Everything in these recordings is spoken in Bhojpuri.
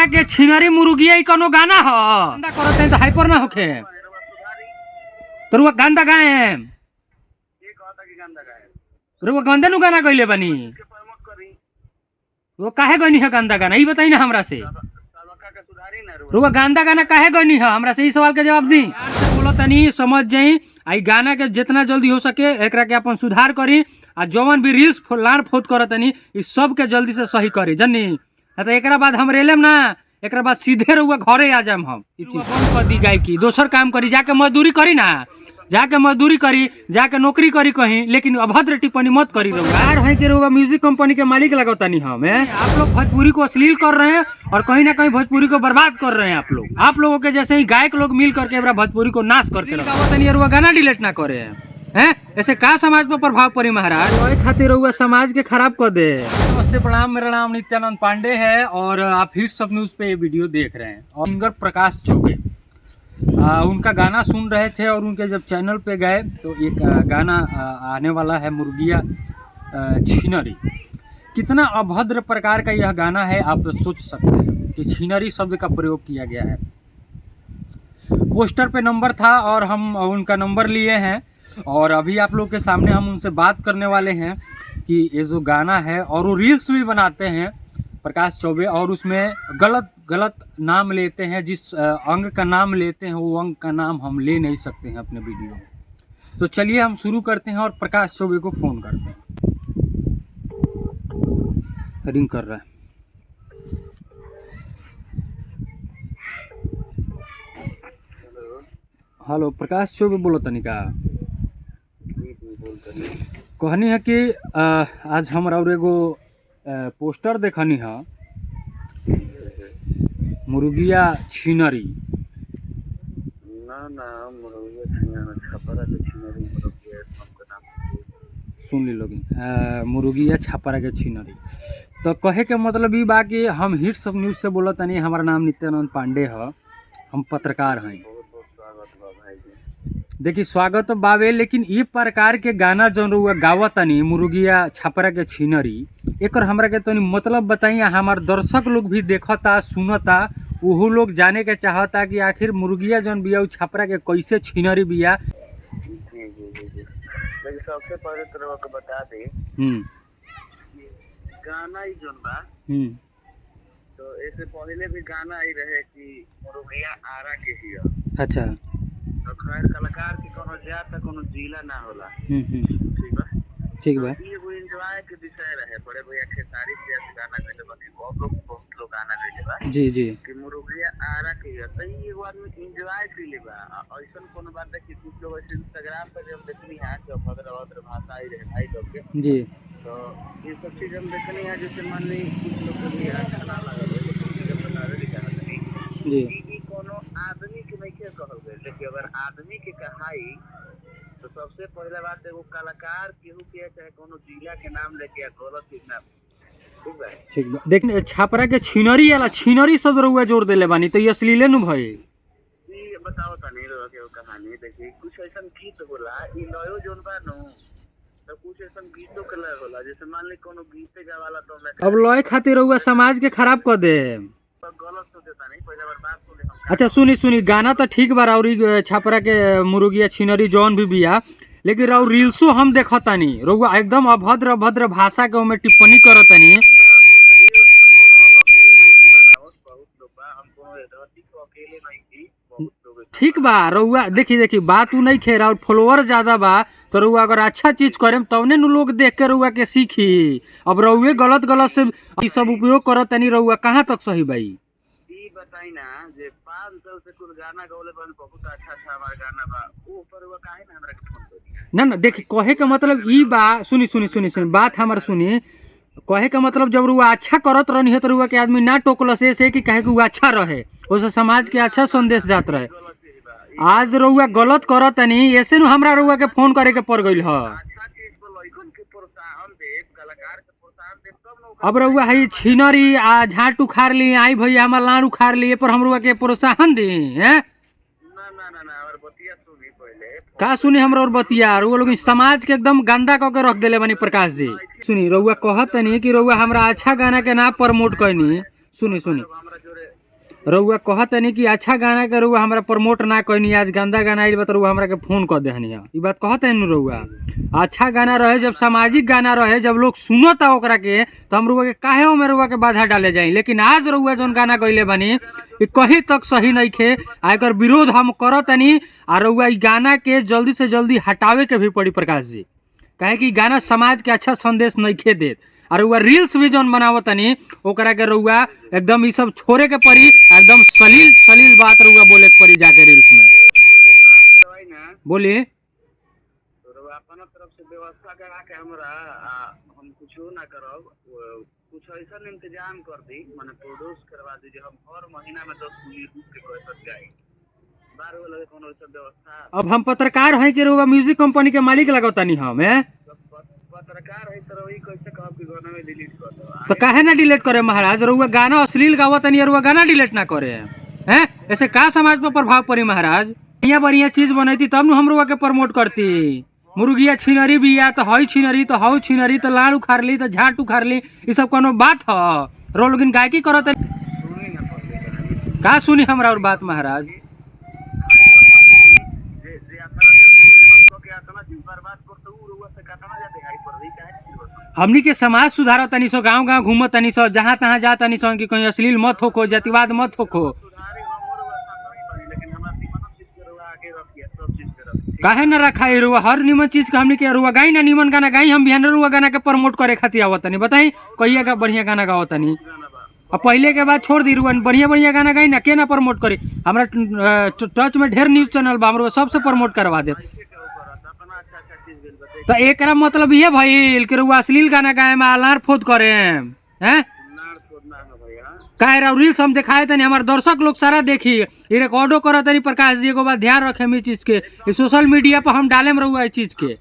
छपरा के छिनरी मुर्गिया कोनो गाना हो गंदा करत है तो हाइपर ना होखे तो रुआ गंदा गाए हैं रुआ गंदा नु गाना कइले बानी वो काहे गनी है गंदा गाना ई बताई ना हमरा से रुआ गंदा गाना काहे गनी है हमरा से ई सवाल के जवाब दी बोलो तनी समझ जाई आई गाना के जितना जल्दी हो सके एकरा के अपन सुधार करी आ जवन भी रील्स लार फोत करत तनी ई सब के जल्दी से सही करी जन्नी तो एकरा बाद हम रेलेम ना एकरा बाद सीधे रहुआ घरे आ जाम हम ई चीज बंद कर दी गाय की दोसर काम करी जाके मजदूरी करी ना जाके मजदूरी करी जाके नौकरी करी कहीं लेकिन अभद्र टिप्पणी मत करी यार है कि रहुआ म्यूजिक कंपनी के मालिक लगता नहीं हम आप लोग भोजपुरी को अश्लील कर रहे हैं और कहीं ना कहीं भोजपुरी को बर्बाद कर रहे हैं आप लोगों के जैसे ही गायक लोग मिल करके भोजपुरी को नाश करके रहुआ गाना डिलीट ना करे हैं ऐसे का समाज पर प्रभाव पड़ी महाराज वही खातिर रहुआ समाज के खराब कर दे। नमस्ते प्रणाम, मेरा नाम नित्यानंद पांडे है और आप हिट्स ऑफ न्यूज पे ये वीडियो देख रहे हैं। और सिंगर प्रकाश चौबे उनका गाना सुन रहे थे और उनके जब चैनल पे गए तो एक गाना आने वाला है मुर्गिया छिनरी। कितना अभद्र प्रकार का यह गाना है आप सोच सकते हैं कि छिनरी शब्द का प्रयोग किया गया है। पोस्टर पे नंबर था और हम उनका नंबर लिए हैं और अभी आप लोग के सामने हम उनसे बात करने वाले हैं कि ये जो गाना है और वो रील्स भी बनाते हैं प्रकाश चौबे और उसमें गलत नाम लेते हैं। जिस अंग का नाम लेते हैं वो अंग का नाम हम ले नहीं सकते हैं अपने वीडियो में। तो चलिए हम शुरू करते हैं और प्रकाश चौबे को फ़ोन करते हैं। रिंग कर रहा है। हेलो प्रकाश चौबे बोलो तनिका कहनी है कि आज हमरा और एगो पोस्टर देखनी है मुर्गिया छिनरी सुन ली लोग मुर्गिया छपरा के छिनरी। तो कहे के मतलब ये बा कि हम हिट्स ऑफ न्यूज से बोला तनी हमारा नाम नित्यानंद पांडे है, हम पत्रकार हैं। देखिए स्वागत तो बावे लेकिन ये प्रकार के गाना जो रुआ गावतनी मुर्गिया छपरा के छिनरी एक हमरा के तनी मतलब बताइए। हमार दर्शक लोग भी देखता सुनता वह लोग जाने के चाहता कि आखिर मुर्गिया जौन बिया छपरा के कैसे छिनरी बिया। सबसे पहले तो बता दे गाना ही जोन बा तो इससे पहले भी गाना ही रहे कि मुर्गिया आरा के ही। अच्छा तो खैर कलाकार के कोनो जात कोनो जिला ना होला। ठीक बा ये वो एंजॉय के विषय रहे बड़े भैया खेसारी से गाना गइले बानी बहुत लोग गाना गइले बा जी कि मुर्गिया आरा के तो ये वो आदमी एंजॉय कइले बा। ऐसन कोनो बात है कि कुछ लोग इंस्टाग्राम पर जब देखनी है कि भद्र भाषा ही रहे भाई लोग के जी तो ये सब चीज हम देखनी है जैसे मान ली कुछ लोग को भी अच्छा ना लगे तो बता रहे जी कि कोनो आदमी के नहीं के कहल गए लेकिन अगर आदमी के कहाई तो सबसे पहले बात है वो कलाकार केहू के चाहे कोनो जिला के नाम लेके गलत चीज ना ठीक बा। देखने छपरा के छिनरी वाला छिनरी सब रुआ जोड़ देले बानी तो ये अश्लीले नु भई ई बताओ तनी रो के कहानी देखी कुछ ऐसा गीत होला ई लयो जोन बा नु तो कुछ ऐसा गीतों के लय होला जैसे मान ले कोनो गीते गावाला तो मैं अब लय खातिर रुआ समाज के खराब कर दे गलत सोचता नहीं पहले बार बात सुने हम। अच्छा सुनी गाना तो ठीक बा और छपरा के मुर्गिया छिनरी जौन भी बिया लेकिन राउ रील्सो हम देखतानी रउआ एकदम अभद्र भाषा के ओमे टिप्पणी करतानी। ठीक बा रउआ देखी बात उ नहीं खेरा और फॉलोअर ज्यादा बा तो रउआ अगर अच्छा चीज करेम तवने नु लोग देख के रउआ के सीखी। अब रउए गलत से ई सब उपयोग करतानी रउआ कहाँ तक सही बाई बताई ना जे 5 साल से कुल गाना गौले बन बहुत अच्छा हमारा गाना बा ओ पर वो काहे ना हमरा के फोन करी ना देखी कहे के मतलब ई बा सुनी बात हमार सुनी कहे के मतलब जब रुआ अच्छा करत रहनी है तो रुआ के आदमी ना टोकल से कि कहे कि वो अच्छा रहे उससे समाज के अच्छा संदेश जात रहे। आज रुआ गलत करत नहीं ऐसे नु हमरा रुआ के फोन करे के पड़ गइल ह। अब रउआ है छिनरी आ झाट उखाड़ ली आई भैया हमार लाड़ उखाड़ लिए पर हम रुआ के प्रोत्साहन दी हैं और बतिया सुनी पहले का सुनी हमरा और बतिया वो लोग समाज के एकदम गंदा क के रख देले बनी प्रकाश जी। सुनी रउआ कहत नहीं कि रउआ हमरा अच्छा गाना के ना प्रमोट करनी सुनी रउआ कहतनी कि अच्छा गाना के रउआ हमरा प्रमोट ना कहनी, आज गंदा गाना आइल बा तो रउआ हमरा के फोन कर देहनी है, ई बात कहतनी रउआ। अच्छा गाना रहे, जब सामाजिक गाना रहे, जब लोग सुनता ओकरा के, तो हम रउआ के काहे में रउआ के बाधा डाले जाई। लेकिन आज रउआ जौन गाना गइले बानी ई कहीं तक सही नहीं खे, एकर विरोध हम करतनी। आ रउआ ई गाना के जल्दी से जल्दी हटावे के भी पड़ी प्रकाश जी, काहे कि गाना समाज के अच्छा संदेश नहीं खे देत। और रउआ रील्स भी जौन बनावतनी ओकरा के रउआ एकदम ई सब छोड़े के पड़ी, एकदम सलील सलील बात रउआ बोले के पड़ी जाके रील्स में। एगो काम करवाई ना, बोलिए। तो रउआ अपन तरफ से व्यवस्था करा के हमरा हम कुछो ना करब, कुछ ऐसा इंतजाम कर दी, माने प्रोड्यूस करवा दी, हम हर महीना में 10 मिनट के कैसेट गाई बार हो लगे कोनो ऐसा व्यवस्था। अब हम पत्रकार हैं कि रउआ म्यूजिक कंपनी के मालिक लगौतानी हम पत्रकार है तो वही कैसे कहब कि गाना में डिलीट कर दो, तो काहे ना डिलीट करे महाराज। रउआ गाना अश्लील गावतनी, रउआ गाना डिलीट ना करे हैं, ऐसे का समाज पर प्रभाव पड़ी महाराज। बढ़िया बढ़िया चीज बनैती तब न हम रउआ के प्रमोट करती। मुर्गिया छिनरी बिया तो हई छिनरी, तो हऊ छिनरी, तो लाड़ उखाड़ ली, तो झाट उखाड़ ली, ई सब कोनो बात ह। रो लोगिन गायकी करत का सुनी हमरा और बात महाराज। हमनी के समाज सुधार तनी सो, गांव गांव घूमत तनी सो, जहाँ तहाँ जा तनी सो कि कहीं अश्लील मत होको, जातिवाद मत होको। काहे न रखा है रुआ, हर निमन चीज का हमनी के रुआ गाई ना, निमन गाना गाई। हम बिहान रुआ गाना के प्रमोट करे खातिर आवतनी, बताई कहिया का बढ़िया गाना गावतनी। अब पहले के बाद छोड़ दी रुआ, बढ़िया बढ़िया गाना गाई ना, के ना प्रमोट करी। हमरा टच में ढेर न्यूज चैनल बा, हमरा सबसे प्रमोट करवा दे। तो एकरा मतलब ये भइल कि रुआ अश्लील गाना गाए में आलार फोद करे हैं। काहे रील्स हम दिखाए तनी, हमारे दर्शक लोग सारा देखी, ये रिकॉर्डो करो तनी प्रकाश जी। एगो बात ध्यान रखे ई चीज के, सोशल मीडिया पर हम डाले में रहुआ इस चीज के।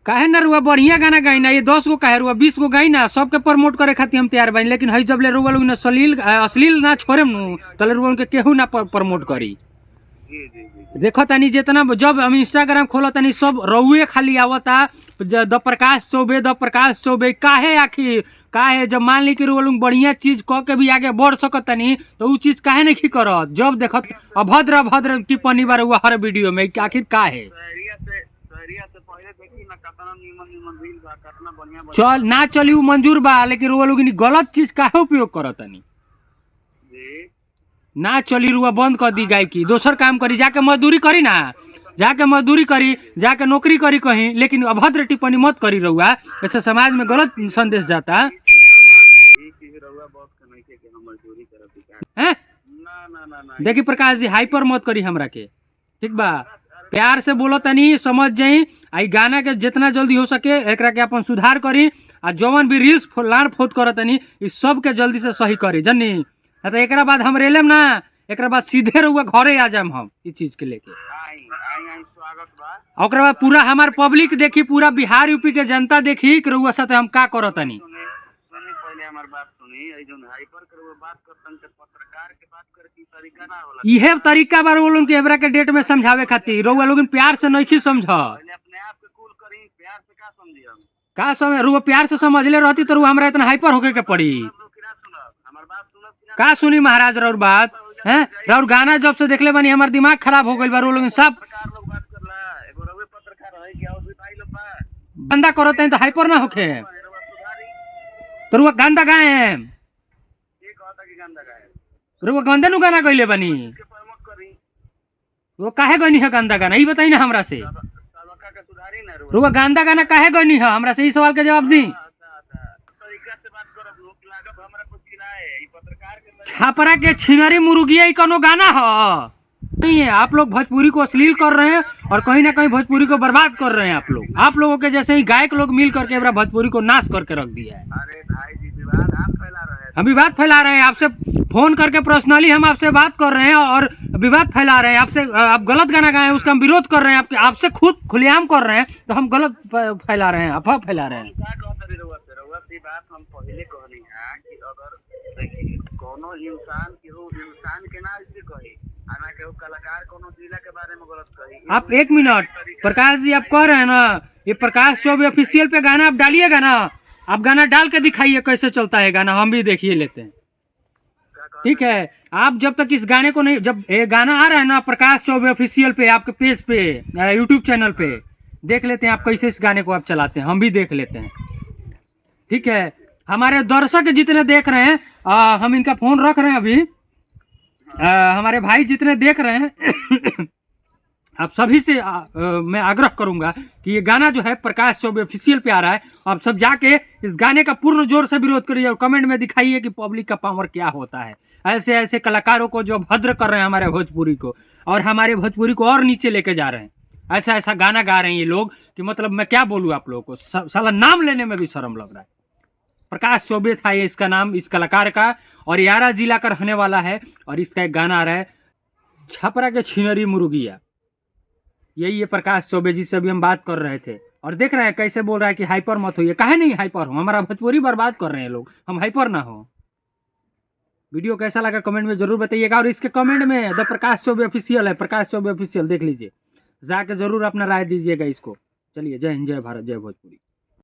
काहे ना रुआ बढ़िया गाना गाई ना, ये 10 गो काहे रुआ 20 गो गाई ना, सबके प्रमोट करे खातिर हम तैयार बानी। लेकिन हई जब ले रुआ लोग अश्लील ना छोड़े नु, तले रुआ उनके केहू ना प्रमोट करी। देखो तनी जितना जब हम इंस्टाग्राम खोलो तनी सब रउए खाली आवता, द प्रकाश चौबे। काहे आखिर काहे, जब मान ली कि लोग बढ़िया चीज कह के भी आगे बढ़ सकत तनी, तो उ चीज काहे नहीं करत। जब देखत अभद्र टिप्पणी बार हुआ हर वीडियो में, आखिर काहे। चल ना चली उ मंजूर बा, लेकिन रुआ लोग गलत चीज काहे उपयोग करत तनी। ना चली रुआ बंद कर दी गायकी, दोसर काम करी, जाके मजदूरी करी ना, जाके मजदूरी करी, जाके नौकरी करी कहीं, लेकिन अभद्र टिप्पणी मत करी रहुआ, ऐसे समाज में गलत संदेश जाता है। देखी प्रकाश जी हाइपर मत करी हमरा के, ठीक बा, प्यार से बोलो तनी, समझ जाई। आई गाना के जितना जल्दी हो सके एकरा के अपन सुधार करी, आ जवन भी रील्स लाड़ फोद करत तनी ई सब के जल्दी से सही करी जनी। तो एकरा बाद हम रेलेम ना, एकरा बाद सीधे रहुआ घरे आ जाम हम इस चीज के लेके। ओकरा बाद पूरा हमार पब्लिक देखी, पूरा बिहार यूपी के जनता देखी कि रहुआ साथे हम का करतनी। इहे तरीका बार लोगन के एबरा के डेट में समझावे खातिर, रहुआ लोगन प्यार से नहीं समझ का समझ। रुआ प्यार से समझले रहती तो हमरा इतना हाइपर होके के पड़ी। का सुनी महाराज रउर बात है, रउर गाना जब से देखले बानी हमार दिमाग खराब हो गइल बा। लोग सब गंदा करत हैं तो हाइपर ना होके, तो रुआ गंदा गाए हैं, रुआ गंदा नु गाना गइले बानी, वो काहे गनी है गंदा गाना, ई बताई ना हमरा से। रुआ गंदा गाना काहे गनी है, हमरा से ई सवाल के जवाब दी। छापरा के छिनरी मुर्गिया ई कोनो गाना नहीं है। आप लोग भोजपुरी को अश्लील कर रहे हैं और कहीं ना कहीं भोजपुरी को बर्बाद कर रहे हैं आप लोग। आप लोगों के जैसे ही गायक लोग मिल करके भोजपुरी को नाश करके रख दिया है। अरे भाई जी विवाद आप फैला रहे हैं, हम विवाद फैला रहे हैं, आपसे फोन करके पर्सनली हम आपसे बात कर रहे हैं और विवाद फैला रहे हैं। आपसे आप गलत गाना गाए उसका हम विरोध कर रहे हैं, आपसे खुद खुलेआम कर रहे हैं, तो हम गलत फैला रहे हैं, अफवाह फैला रहे हैं। बात हम पहले कहनी है कि अगर कोनो इंसान के ना ऐसे कही, आना के कलाकार कोनो जिला के बारे में गलत कही। आप एक मिनट प्रकाश जी आप कह रहे हैं ना, ये प्रकाश चौबे ऑफिशियल पे गाना आप डालिएगा ना, आप गाना डाल के दिखाइए कैसे चलता है गाना, हम भी देखिए लेते हैं। ठीक है, आप जब तक इस गाने को नहीं, जब ये गाना आ रहा है ना प्रकाश चौबे ऑफिशियल पे आपके पेज पे यूट्यूब चैनल पे, देख लेते हैं आप कैसे इस गाने को आप चलाते हैं, हम भी देख लेते हैं। ठीक है, हमारे दर्शक जितने देख रहे हैं, हम इनका फोन रख रहे हैं अभी, हमारे भाई जितने देख रहे हैं आप सभी से मैं आग्रह करूंगा कि ये गाना जो है प्रकाश चौबे ऑफिशियल पे आ रहा है, आप सब जाके इस गाने का पूर्ण जोर से विरोध करिए और कमेंट में दिखाइए कि पब्लिक का पावर क्या होता है। ऐसे ऐसे कलाकारों को जो भद्र कर रहे हैं हमारे भोजपुरी को, और हमारे भोजपुरी को और नीचे लेके जा रहे हैं, ऐसा ऐसा गाना गा रहे हैं ये लोग कि मतलब मैं क्या बोलूँ आप लोगों को, साला नाम लेने में भी शर्म लग रहा है। प्रकाश चौबे था ये इसका नाम, इस कलाकार का, और यारा जिला का रहने वाला है, और इसका एक गाना आ रहा है छपरा के छिनरी मुर्गिया, यही ये प्रकाश चौबे जी से अभी हम बात कर रहे थे। और देख रहे हैं कैसे बोल रहा है कि हाइपर मत होइए, काहे नहीं हाइपर हो, हमारा भोजपुरी बर्बाद कर रहे हैं लोग, हम हाइपर ना हो। वीडियो कैसा लगा कमेंट में जरूर बताइएगा, और इसके कमेंट में द प्रकाश चौबे ऑफिशियल है, प्रकाश चौबे ऑफिशियल देख लीजिए, जाके जरूर अपना राय दीजिएगा इसको। चलिए, जय हिंद, जय भारत, जय भोजपुरी।